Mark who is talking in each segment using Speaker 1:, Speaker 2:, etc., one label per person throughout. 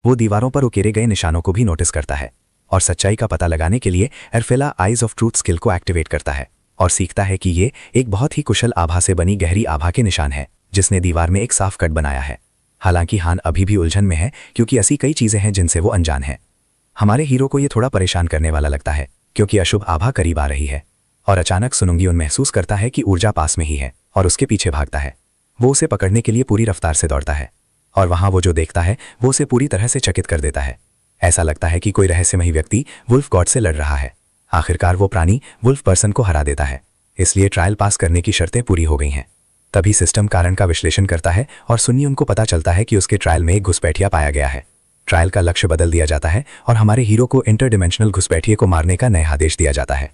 Speaker 1: वो दीवारों पर उकेरे गए निशानों को भी नोटिस करता है और सच्चाई का पता लगाने के लिए एरफेला आइज ऑफ ट्रूथ स्किल को एक्टिवेट करता है और सीखता है कि ये एक बहुत ही कुशल आभा से बनी गहरी आभा के निशान है जिसने दीवार में एक साफ कट बनाया है। हालांकि हान अभी भी उलझन में है क्योंकि ऐसी कई चीजें हैं जिनसे वो अनजान है। हमारे हीरो को ये थोड़ा परेशान करने वाला लगता है क्योंकि अशुभ आभा करीब आ रही है और अचानक सुनुंगयुन महसूस करता है कि ऊर्जा पास में ही है और उसके पीछे भागता है। वो उसे पकड़ने के लिए पूरी रफ्तार से दौड़ता है और वहां वो जो देखता है वो उसे पूरी तरह से चकित कर देता है। ऐसा लगता है कि कोई रहस्यमयी व्यक्ति वुल्फ गॉड से लड़ रहा है। आखिरकार वो प्राणी वुल्फ पर्सन को हरा देता है, इसलिए ट्रायल पास करने की शर्तें पूरी हो गई हैं। तभी सिस्टम कारण का विश्लेषण करता है और सुन्युन को पता चलता है कि उसके ट्रायल में एक घुसपैठिया पाया गया है। ट्रायल का लक्ष्य बदल दिया जाता है और हमारे हीरो को इंटरडिमेंशनल घुसपैठिए को मारने का नया आदेश दिया जाता है।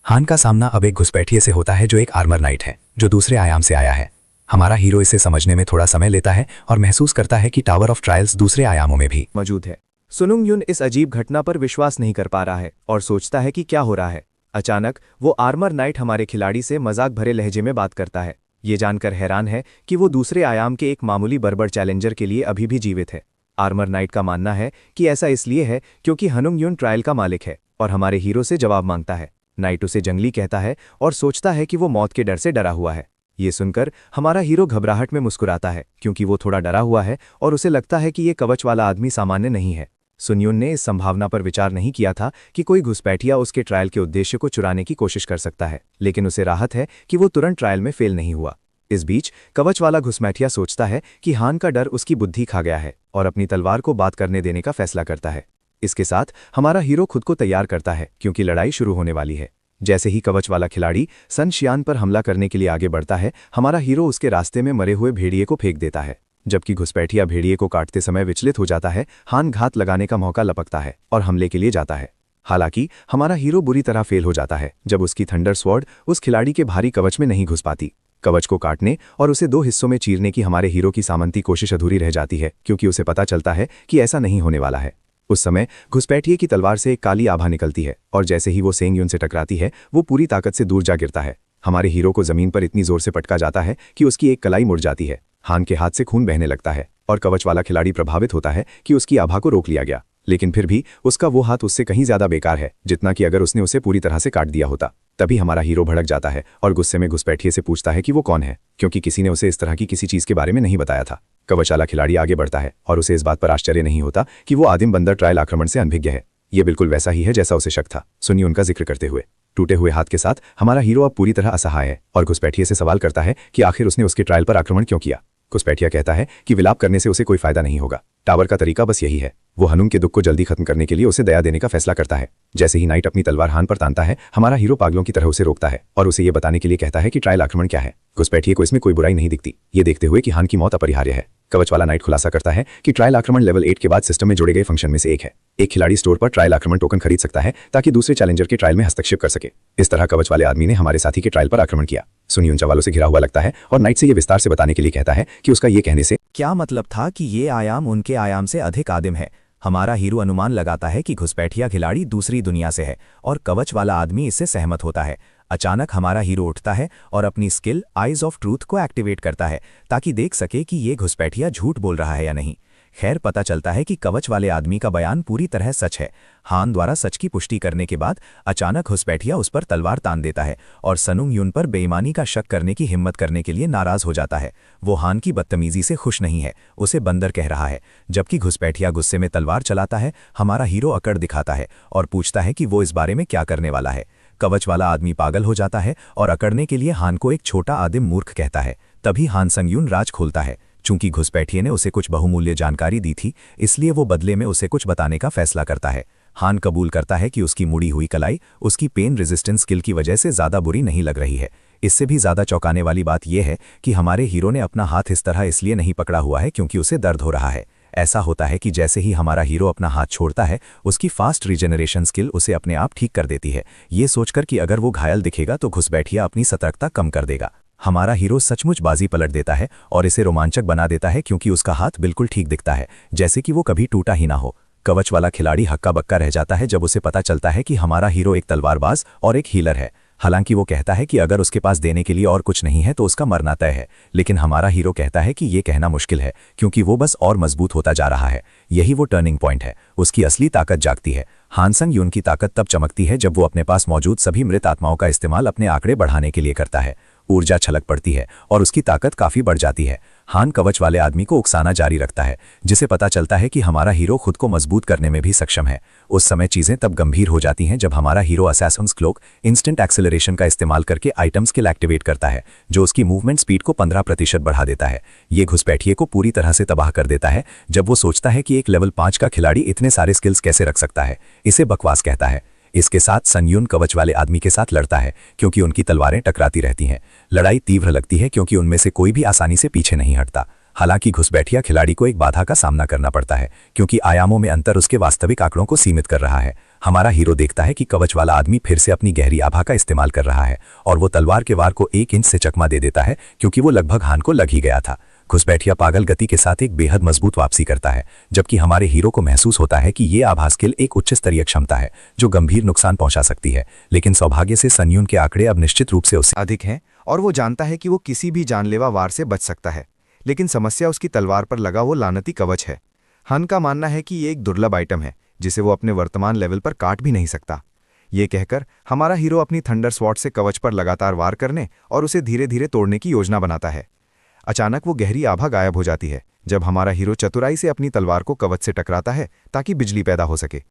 Speaker 1: हान का सामना अब एक घुसपैठिए से होता है जो एक आर्मर नाइट है जो दूसरे आयाम से आया है। हमारा हीरो इसे समझने में थोड़ा समय लेता है और महसूस करता है कि टावर ऑफ ट्रायल्स दूसरे आयामों में भी
Speaker 2: मौजूद है। सुनुंगयुन इस अजीब घटना पर विश्वास नहीं कर पा रहा है और सोचता है कि क्या हो रहा है। अचानक वो आर्मर नाइट हमारे खिलाड़ी से मजाक भरे लहजे में बात करता है। ये जानकर हैरान है कि वो दूसरे आयाम के एक मामूली बर्बर चैलेंजर के लिए अभी भी जीवित है। आर्मर नाइट का मानना है कि ऐसा इसलिए है क्योंकि हनुंगयुन ट्रायल का मालिक है और हमारे हीरो से जवाब मांगता है। नाइट उसे जंगली कहता है और सोचता है कि वो मौत के डर से डरा हुआ है। ये सुनकर हमारा हीरो घबराहट में मुस्कुराता है क्योंकि वो थोड़ा डरा हुआ है और उसे लगता है कि ये कवच वाला आदमी सामान्य नहीं है। सुन्युन ने इस संभावना पर विचार नहीं किया था कि कोई घुसपैठिया उसके ट्रायल के उद्देश्य को चुराने की कोशिश कर सकता है, लेकिन उसे राहत है कि वो तुरंत ट्रायल में फेल नहीं हुआ। इस बीच कवच वाला घुसपैठिया सोचता है कि हान का डर उसकी बुद्धि खा गया है और अपनी तलवार को बात करने देने का फैसला करता है। इसके साथ हमारा हीरो खुद को तैयार करता है क्योंकि लड़ाई शुरू होने वाली है। जैसे ही कवच वाला खिलाड़ी सन शियान पर हमला करने के लिए आगे बढ़ता है, हमारा हीरो उसके रास्ते में मरे हुए भेड़िए को फेंक देता है। जबकि घुसपैठिया भेड़िए को काटते समय विचलित हो जाता है, हान घात लगाने का मौका लपकता है और हमले के लिए जाता है। हालांकि हमारा हीरो बुरी तरह फेल हो जाता है जब उसकी थंडर स्वॉर्ड उस खिलाड़ी के भारी कवच में नहीं घुस पाती। कवच को काटने और उसे 2 हिस्सों में चीरने की हमारे हीरो की सामंती कोशिश अधूरी रह जाती है क्योंकि उसे पता चलता है कि ऐसा नहीं होने वाला है। उस समय घुसपैठिए की तलवार से एक काली आभा निकलती है और जैसे ही वो सेंगयुन से टकराती है वो पूरी ताकत से दूर जा गिरता है। हमारे हीरो को जमीन पर इतनी जोर से पटका जाता है कि उसकी एक कलाई मुड़ जाती है। हान के हाथ से खून बहने लगता है और कवच वाला खिलाड़ी प्रभावित होता है कि उसकी आभा को रोक लिया गया, लेकिन फिर भी उसका वो हाथ उससे कहीं ज्यादा बेकार है जितना कि अगर उसने उसे पूरी तरह से काट दिया होता। तभी हमारा हीरो भड़क जाता है और गुस्से में घुसपैठिए से पूछता है कि वो कौन है, क्योंकि किसी ने उसे इस तरह की किसी चीज के बारे में नहीं बताया था। कवच वाला खिलाड़ी आगे बढ़ता है और उसे इस बात पर आश्चर्य नहीं होता कि वो आदिम बंदर ट्रायल आक्रमण से अनभिज्ञ है। ये बिल्कुल वैसा ही है जैसा उसे शक था। सुनिए उनका जिक्र करते हुए टूटे हुए हाथ के साथ हमारा हीरो अब पूरी तरह असहाय है और घुसपैठिए से सवाल करता है कि आखिर उसने उसके ट्रायल पर आक्रमण क्यों किया। घुसपैठिया कहता है कि विलाप करने से उसे कोई फायदा नहीं होगा, टावर का तरीका बस यही है। वो हनुंग के दुख को जल्दी खत्म करने के लिए उसे दया देने का फैसला करता है। जैसे ही नाइट अपनी तलवार हान पर तानता है, हमारा हीरो पागलों की तरह उसे रोकता है और उसे ये बताने के लिए कहता है कि ट्रायल आक्रमण क्या है। घुसपैठिए को इसमें कोई बुराई नहीं दिखती, ये देखते हुए कि हान की मौत अपरिहार्य है। कवच वाला नाइट खुलासा करता है कि ट्रायल आक्रमण लेवल 8 के बाद सिस्टम में जोड़े गए फंक्शन में से एक है। एक खिलाड़ी स्टोर पर ट्रायल आक्रमण टोकन खरीद सकता है ताकि दूसरे चैलेंजर के ट्रायल में हस्तक्षेप कर सके। इस तरह कवच वाले आदमी ने हमारे साथी के ट्रायल पर आक्रमण किया। सुनिए उन सवालों से घिरा हुआ लगता है और नाइट से ये विस्तार से बताने के लिए कहता है कि उसका ये कहने से
Speaker 3: क्या मतलब था कि ये आयाम उनके आयाम से अधिक आदिम है। हमारा हीरो अनुमान लगाता है कि घुसपैठिया खिलाड़ी दूसरी दुनिया से है और कवच वाला आदमी इससे सहमत होता है। अचानक हमारा हीरो उठता है और अपनी स्किल आइज ऑफ ट्रूथ को एक्टिवेट करता है ताकि देख सके कि ये घुसपैठिया झूठ बोल रहा है या नहीं। खैर पता चलता है कि कवच वाले आदमी का बयान पूरी तरह सच है। हान द्वारा सच की पुष्टि करने के बाद अचानक घुसपैठिया उस पर तलवार तान देता है और सुनुंगयुन पर बेईमानी का शक करने की हिम्मत करने के लिए नाराज हो जाता है। वो हान की बदतमीजी से खुश नहीं है, उसे बंदर कह रहा है। जबकि घुसपैठिया गुस्से में तलवार चलाता है, हमारा हीरो अकड़ दिखाता है और पूछता है कि वो इस बारे में क्या करने वाला है। कवच वाला आदमी पागल हो जाता है और अकड़ने के लिए हान को एक छोटा आदिम मूर्ख कहता है। तभी हान संगयुन राज खोलता है। चूंकि घुसपैठिए ने उसे कुछ बहुमूल्य जानकारी दी थी, इसलिए वो बदले में उसे कुछ बताने का फैसला करता है। हान कबूल करता है कि उसकी मुड़ी हुई कलाई उसकी पेन रेजिस्टेंस स्किल की वजह से ज्यादा बुरी नहीं लग रही है। इससे भी ज्यादा चौंकाने वाली बात यह है कि हमारे हीरो ने अपना हाथ इस तरह इसलिए नहीं पकड़ा हुआ है क्योंकि उसे दर्द हो रहा है। ऐसा होता है कि जैसे ही हमारा हीरो अपना हाथ छोड़ता है, उसकी फास्ट रीजेनरेशन स्किल उसे अपने आप ठीक कर देती है, ये सोचकर कि अगर वो घायल दिखेगा तो घुसपैठिया अपनी सतर्कता कम कर देगा। हमारा हीरो सचमुच बाजी पलट देता है और इसे रोमांचक बना देता है क्योंकि उसका हाथ बिल्कुल ठीक दिखता है, जैसे कि वो कभी टूटा ही ना हो। कवच वाला खिलाड़ी हक्का बक्का रह जाता है जब उसे पता चलता है कि हमारा हीरो एक तलवारबाज और एक हीलर है। हालांकि वो कहता है कि अगर उसके पास देने के लिए और कुछ नहीं है तो उसका मरना तय है, लेकिन हमारा हीरो कहता है कि ये कहना मुश्किल है क्योंकि वो बस और मजबूत होता जा रहा है। यही वो टर्निंग पॉइंट है, उसकी असली ताकत जागती है। हान संग यून की ताकत तब चमकती है जब वो अपने पास मौजूद सभी मृत आत्माओं का इस्तेमाल अपने आंकड़े बढ़ाने के लिए करता है। ऊर्जा छलक पड़ती है और उसकी ताकत काफी बढ़ जाती है। हान कवच वाले आदमी को उकसाना जारी रखता है, जिसे पता चलता है कि हमारा हीरो खुद को मजबूत करने में भी सक्षम है। उस समय चीजें तब गंभीर हो जाती हैं जब हमारा hero assassin's cloak instant acceleration का इस्तेमाल करके आइटम स्किल एक्टिवेट करता है, जो उसकी मूवमेंट स्पीड को 15% बढ़ा देता है। ये घुसपैठिए को पूरी तरह से तबाह कर देता है जब वो सोचता है कि एक लेवल 5 का खिलाड़ी इतने सारे स्किल्स कैसे रख सकता है। इसे बकवास कहता है। इसके साथ सन यून कवच वाले आदमी के साथ लड़ता है क्योंकि उनकी तलवारें टकराती रहती हैं। लड़ाई तीव्र लगती है क्योंकि उनमें से कोई भी आसानी से पीछे नहीं हटता। हालांकि घुसपैठिया खिलाड़ी को एक बाधा का सामना करना पड़ता है क्योंकि आयामों में अंतर उसके वास्तविक आंकड़ों को सीमित कर रहा है। हमारा हीरो देखता है कि कवच वाला आदमी फिर से अपनी गहरी आभा का इस्तेमाल कर रहा है और वो तलवार के वार को 1 इंच से चकमा दे देता है क्योंकि वो लगभग हान को लग ही गया था। घुसपैठिया पागल गति के साथ एक बेहद मजबूत वापसी करता है, जबकि हमारे हीरो को महसूस होता है कि ये आभास स्किल एक उच्च स्तरीय क्षमता है जो गंभीर नुकसान पहुंचा सकती है। लेकिन सौभाग्य से सन यून के आंकड़े अब निश्चित रूप से उससे
Speaker 2: अधिक हैं और वो जानता है कि वो किसी भी जानलेवा वार से बच सकता है। लेकिन समस्या उसकी तलवार पर लगा वो लानती कवच है। हन का मानना है कि ये एक दुर्लभ आइटम है जिसे वो अपने वर्तमान लेवल पर काट भी नहीं सकता। ये कहकर हमारा हीरो अपनी थंडर स्वॉर्ड से कवच पर लगातार वार करने और उसे धीरे धीरे तोड़ने की योजना बनाता है। अचानक वो गहरी आभा गायब हो जाती है जब हमारा हीरो चतुराई से अपनी तलवार को कवच से टकराता है ताकि बिजली पैदा हो सके।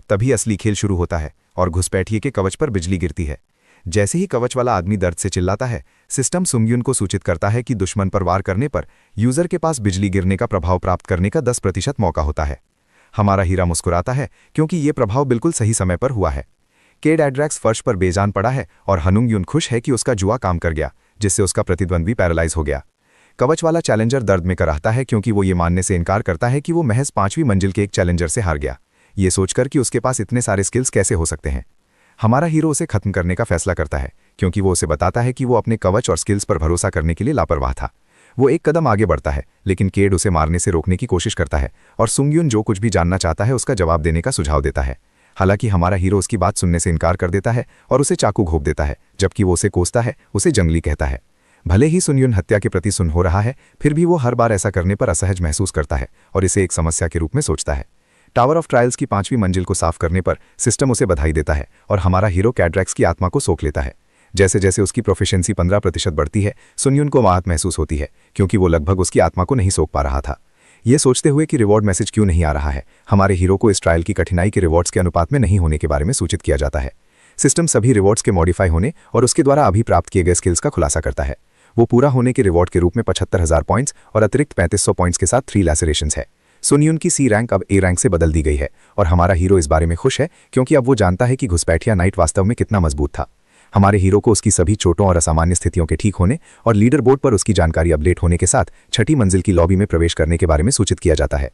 Speaker 2: तभी असली खेल शुरू होता है और घुसपैठिए के कवच पर बिजली गिरती है। जैसे ही कवच वाला आदमी दर्द से चिल्लाता है, सिस्टम सुंगयुन को सूचित करता है कि दुश्मन पर वार करने पर यूजर के पास बिजली गिरने का प्रभाव प्राप्त करने का 10% मौका होता है। हमारा हीरा मुस्कुराता है क्योंकि ये प्रभाव बिल्कुल सही समय पर हुआ है। केड एड्रैक्स फर्श पर बेजान पड़ा है और हनुंग यून खुश है कि उसका जुआ काम कर गया, जिससे उसका प्रतिद्वंद्वी पैरालाइज हो गया। कवच वाला चैलेंजर दर्द में कराहता है क्योंकि वो ये मानने से इनकार करता है कि वो महज 5वीं मंजिल के एक चैलेंजर से हार गया, ये सोचकर कि उसके पास इतने सारे स्किल्स कैसे हो सकते हैं। हमारा हीरो उसे खत्म करने का फैसला करता है क्योंकि वो उसे बताता है कि वो अपने कवच और स्किल्स पर भरोसा करने के लिए लापरवाह था। वो एक कदम आगे बढ़ता है, लेकिन केड उसे मारने से रोकने की कोशिश करता है और सुंगयुन जो कुछ भी जानना चाहता है उसका जवाब देने का सुझाव देता है। हालांकि हमारा हीरो उसकी बात सुनने से इनकार कर देता है और उसे चाकू घोंप देता है, जबकि वो उसे कोसता है, उसे जंगली कहता है। भले ही सुनयुन हत्या के प्रति सुन हो रहा है, फिर भी वो हर बार ऐसा करने पर असहज महसूस करता है और इसे एक समस्या के रूप में सोचता है। टावर ऑफ ट्रायल्स की 5वीं मंजिल को साफ करने पर सिस्टम उसे बधाई देता है और हमारा हीरो कैड्रैक्स की आत्मा को सोख लेता है। जैसे जैसे उसकी प्रोफिशिएंसी 15% बढ़ती है, सुनयुन को राहत महसूस होती है क्योंकि वो लगभग उसकी आत्मा को नहीं सोख पा रहा था। ये सोचते हुए कि रिवॉर्ड मैसेज क्यों नहीं आ रहा है, हमारे हीरो को इस ट्रायल की कठिनाई के रिवॉर्ड्स के अनुपात में नहीं होने के बारे में सूचित किया जाता है। सिस्टम सभी रिवॉर्ड्स के मॉडिफाई होने और उसके द्वारा अभी प्राप्त किए गए स्किल्स का खुलासा करता है। वो पूरा होने के रिवॉर्ड के रूप में 75,000 पॉइंट्स और अतिरिक्त 3500 पॉइंट्स के साथ 3 लैसरेशंस है। सुनयुन की सी रैंक अब ए रैंक से बदल दी गई है और हमारा हीरो इस बारे में खुश है क्योंकि अब वो जानता है कि घुसपैठिया नाइट वास्तव में कितना मजबूत था। हमारे हीरो को उसकी सभी चोटों और असामान्य स्थितियों के ठीक होने और लीडर बोर्ड पर उसकी जानकारी अपडेट होने के साथ 6ठी मंजिल की लॉबी में प्रवेश करने के बारे में सूचित किया जाता है।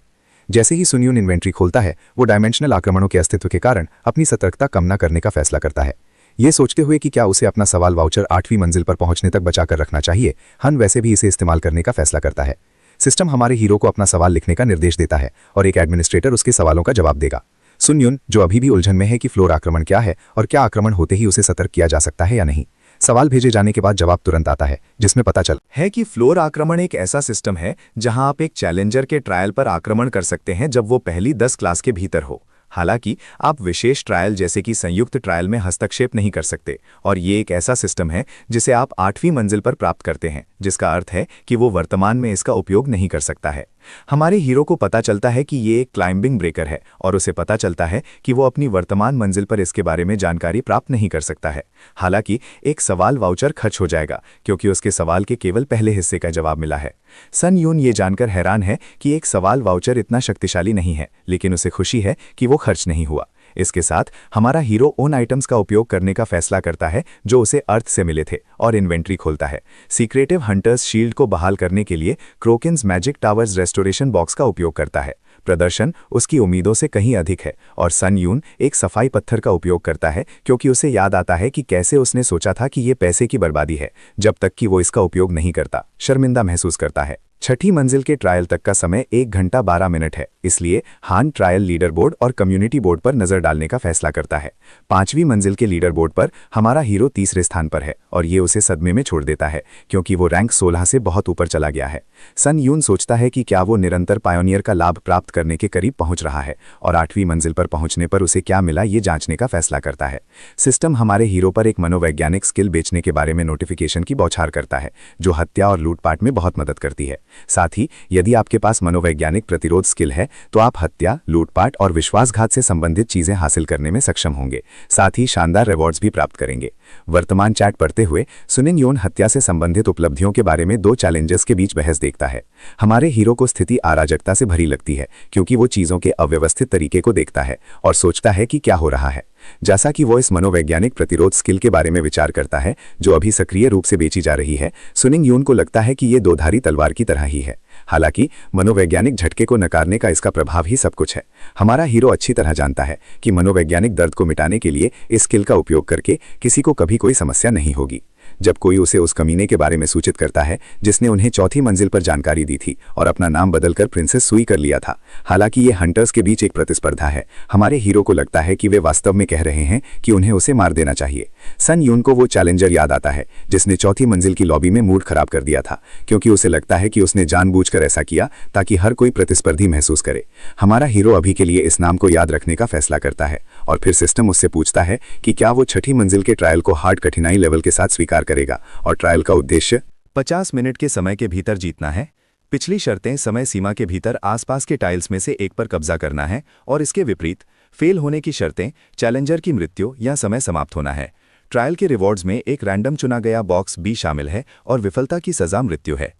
Speaker 2: जैसे ही सुनयुन इन्वेंट्री खोलता है, वो डायमेंशनल आक्रमणों के अस्तित्व के कारण अपनी सतर्कता कम न करने का फैसला करता है। ये सोचते हुए कि क्या उसे अपना सवाल वाउचर 8वीं मंजिल पर पहुंचने तक बचाकर रखना चाहिए, हन वैसे भी इसे इस्तेमाल करने का फैसला करता है। सिस्टम हमारे हीरो को अपना सवाल लिखने का निर्देश देता है और एक एडमिनिस्ट्रेटर उसके सवालों का जवाब देगा। सुनयुन, जो अभी भी उलझन में है कि फ्लोर आक्रमण क्या है और क्या आक्रमण होते ही उसे सतर्क किया जा सकता है या नहीं, सवाल भेजे जाने के बाद जवाब तुरंत आता है जिसमें पता चल
Speaker 3: है कि फ्लोर आक्रमण एक ऐसा सिस्टम है जहां आप एक चैलेंजर के ट्रायल पर आक्रमण कर सकते हैं जब वो पहली 10 क्लास के भीतर हो। हालांकि आप विशेष ट्रायल जैसे कि संयुक्त ट्रायल में हस्तक्षेप नहीं कर सकते, और ये एक ऐसा सिस्टम है जिसे आप 8वीं मंजिल पर प्राप्त करते हैं, जिसका अर्थ है कि वो वर्तमान में इसका उपयोग नहीं कर सकता है। हमारे हीरो को पता चलता है कि ये एक क्लाइंबिंग ब्रेकर है और उसे पता चलता है कि वो अपनी वर्तमान मंजिल पर इसके बारे में जानकारी प्राप्त नहीं कर सकता है। हालांकि एक सवाल वाउचर खर्च हो जाएगा क्योंकि उसके सवाल के केवल पहले हिस्से का जवाब मिला है। सन यून ये जानकर हैरान है कि एक सवाल वाउचर इतना शक्तिशाली नहीं है, लेकिन उसे खुशी है कि वो खर्च नहीं हुआ। इसके साथ हमारा हीरो उन आइटम्स का उपयोग करने का फैसला करता है जो उसे अर्थ से मिले थे और इन्वेंट्री खोलता है। सीक्रेटिव हंटर्स शील्ड को बहाल करने के लिए क्रोकिन्स मैजिक टावर्स रेस्टोरेशन बॉक्स का उपयोग करता है। प्रदर्शन उसकी उम्मीदों से कहीं अधिक है और सन यून एक सफाई पत्थर का उपयोग करता है क्योंकि उसे याद आता है कि कैसे उसने सोचा था कि ये पैसे की बर्बादी है, जब तक कि वो इसका उपयोग नहीं करता, शर्मिंदा महसूस करता है।
Speaker 1: छठी मंजिल के ट्रायल तक का समय 1 घंटा 12 मिनट है, इसलिए हान ट्रायल लीडर बोर्ड और कम्युनिटी बोर्ड पर नजर डालने का फैसला करता है। 5वीं मंजिल के लीडर बोर्ड पर हमारा हीरो तीसरे स्थान पर है और ये उसे सदमे में छोड़ देता है क्योंकि वो रैंक 16 से बहुत ऊपर चला गया है। सन यून सोचता है कि क्या वो निरंतर पायोनियर का लाभ प्राप्त करने के करीब पहुंच रहा है और 8वीं मंजिल पर पहुंचने पर उसे क्या मिला ये जांचने का फैसला करता है। सिस्टम हमारे हीरो पर एक मनोवैज्ञानिक स्किल बेचने के बारे में नोटिफिकेशन की बौछार करता है जो हत्या और लूटपाट में बहुत मदद करती है। साथ ही यदि आपके पास मनोवैज्ञानिक प्रतिरोध स्किल है तो आप हत्या, लूटपाट और विश्वासघात से संबंधित चीजें हासिल करने में सक्षम होंगे। साथ ही शानदार रिवॉर्ड्स भी प्राप्त करेंगे। वर्तमान चैट पढ़ते हुए सुनिन योन हत्या से संबंधित उपलब्धियों के बारे में 2 चैलेंजेस के बीच बहस देखता है। हमारे हीरो को स्थिति अराजकता से भरी लगती है क्योंकि वो चीजों के अव्यवस्थित तरीके को देखता है और सोचता है कि क्या हो रहा है। जैसा कि वो इस मनोवैज्ञानिक प्रतिरोध स्किल के बारे में विचार करता है जो अभी सक्रिय रूप से बेची जा रही है, सुनिंग यून को लगता है कि ये 2धारी तलवार की तरह ही है। हालांकि मनोवैज्ञानिक झटके को नकारने का इसका प्रभाव ही सब कुछ है। हमारा हीरो अच्छी तरह जानता है कि मनोवैज्ञानिक दर्द को मिटाने के लिए इस स्किल का उपयोग करके किसी को कभी कोई समस्या नहीं होगी। जब कोई उसे उस कमीने के बारे में सूचित करता है जिसने उन्हें चौथी मंजिल पर जानकारी दी थी और अपना नाम बदलकर प्रिंसेस सुई कर लिया था। हालांकि ये हंटर्स के बीच एक प्रतिस्पर्धा है, हमारे हीरो को लगता है कि वे वास्तव में कह रहे हैं कि उन्हें उसे मार देना चाहिए। सन यून को वो चैलेंजर याद आता है जिसने चौथी मंजिल की लॉबी में मूड खराब कर दिया था क्योंकि उसे लगता है कि उसने जानबूझकर ऐसा किया ताकि हर कोई प्रतिस्पर्धी महसूस करे। हमारा हीरो अभी के लिए इस नाम को याद रखने का फैसला करता है और फिर सिस्टम उससे पूछता है कि क्या वो छठी मंजिल के ट्रायल को हार्ड कठिनाई लेवल के साथ स्वीकार करेगा और ट्रायल का उद्देश्य
Speaker 3: 50 मिनट के समय के भीतर जीतना है। पिछली शर्तें समय सीमा के भीतर आसपास के टाइल्स में से एक पर कब्जा करना है और इसके विपरीत फेल होने की शर्तें चैलेंजर की मृत्यु या समय समाप्त होना है। ट्रायल के रिवॉर्ड्स में एक रैंडम चुना गया बॉक्स बी शामिल है और विफलता की सजा मृत्यु है।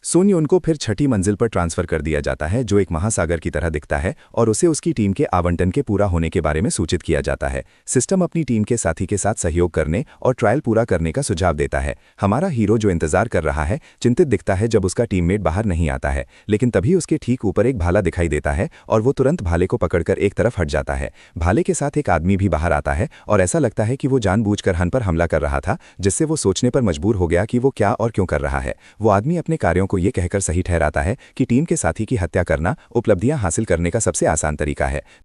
Speaker 3: सुन यून को फिर छठी मंजिल पर ट्रांसफर कर दिया जाता है जो एक महासागर की तरह दिखता है और उसे उसकी टीम के आवंटन के पूरा होने के बारे में सूचित किया जाता है। सिस्टम अपनी टीम के साथी के साथ सहयोग करने और ट्रायल पूरा करने का सुझाव देता है। हमारा हीरो जो इंतजार कर रहा है चिंतित दिखता है जब उसका टीममेट बाहर नहीं आता है, लेकिन तभी उसके ठीक ऊपर एक भाला दिखाई देता है और वो तुरंत भाले को पकड़कर एक तरफ हट जाता है। भाले के साथ एक आदमी भी बाहर आता है और ऐसा लगता है कि वो जानबूझकर हन पर हमला कर रहा था, जिससे वो सोचने पर मजबूर हो गया कि वो क्या और क्यों कर रहा है। वो आदमी अपने कार्यों को ये कहकर सही ठहराता है कि टीम के साथी की हत्या करना उपलब्धियां हासिल करने का सबसे आसान तरीका है।